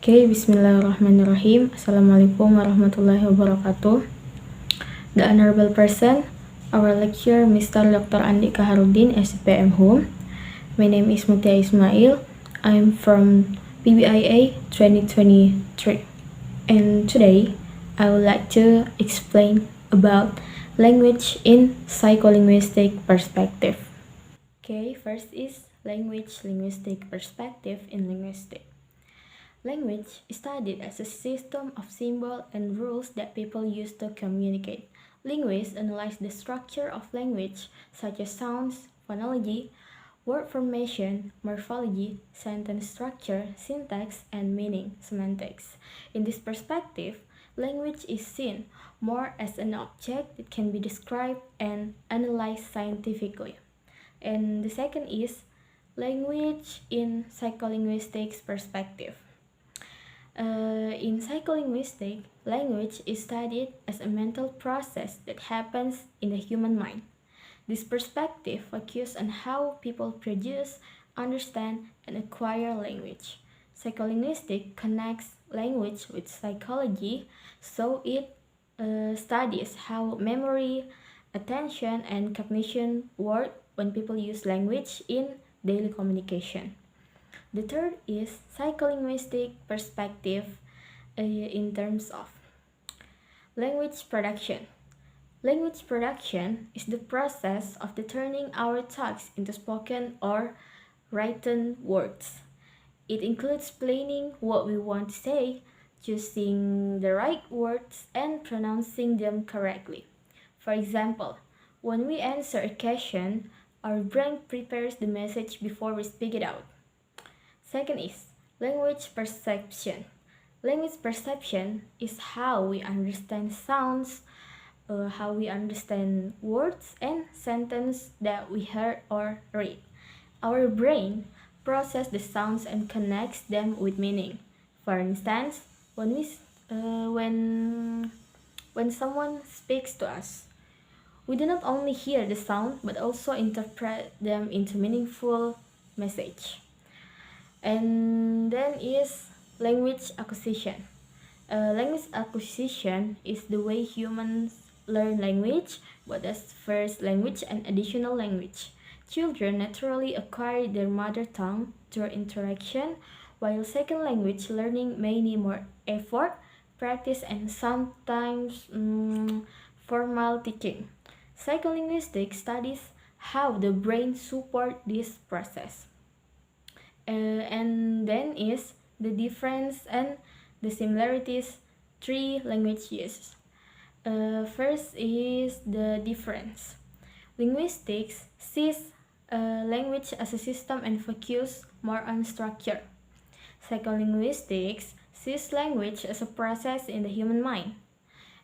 Okay, bismillahirrahmanirrahim. Assalamualaikum warahmatullahi wabarakatuh. The Honorable Person, our lecturer, Mr. Dr. Andi Kaharudin, SPM Home. My name is Mutia Ismail. I'm from PBIA 2023. And today, I would like to explain about language in psycholinguistic perspective. Okay, first is linguistic perspective in linguistics. Language is studied as a system of symbols and rules that people use to communicate. Linguists analyze the structure of language, such as sounds, phonology, word formation, morphology, sentence structure, syntax, and meaning, semantics. In this perspective, language is seen more as an object that can be described and analyzed scientifically. And the second is language in psycholinguistics perspective. In psycholinguistics, language is studied as a mental process that happens in the human mind. This perspective focuses on how people produce, understand, and acquire language. Psycholinguistics connects language with psychology, so it studies how memory, attention, and cognition work when people use language in daily communication. The third is psycholinguistic perspective in terms of language production. Language production is the process of turning our thoughts into spoken or written words. It includes planning what we want to say, choosing the right words, and pronouncing them correctly. For example, when we answer a question, our brain prepares the message before we speak it out. Second is language perception. Language perception is how we understand sounds, how we understand words and sentences that we heard or read. Our brain processes the sounds and connects them with meaning. For instance, when someone speaks to us, we do not only hear the sound but also interpret them into meaningful message. And then is language acquisition. Language acquisition is the way humans learn language, both as first language and additional language. Children naturally acquire their mother tongue through interaction, while second language learning may need more effort, practice, and sometimes formal teaching. Psycholinguistics studies how the brain supports this process. And then is the difference and the similarities three language uses. First is the difference. Linguistics sees language as a system and focus more on structure. Psycholinguistics sees language as a process in the human mind.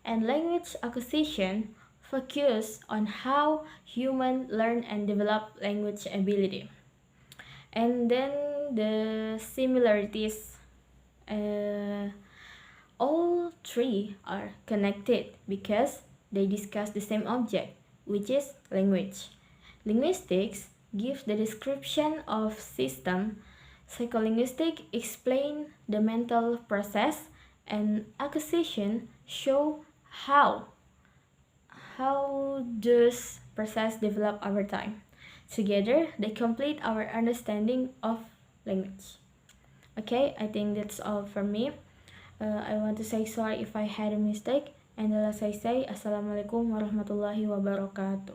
And language acquisition focus on how humans learn and develop language ability. And then the similarities, all three are connected because they discuss the same object, which is language. Linguistics gives the description of system, psycholinguistics explain the mental process, and acquisition show how does process develop over time. Together, they complete our understanding of language. Okay, I think that's all from me. I want to say sorry if I had a mistake. And as I say, Assalamualaikum warahmatullahi wabarakatuh.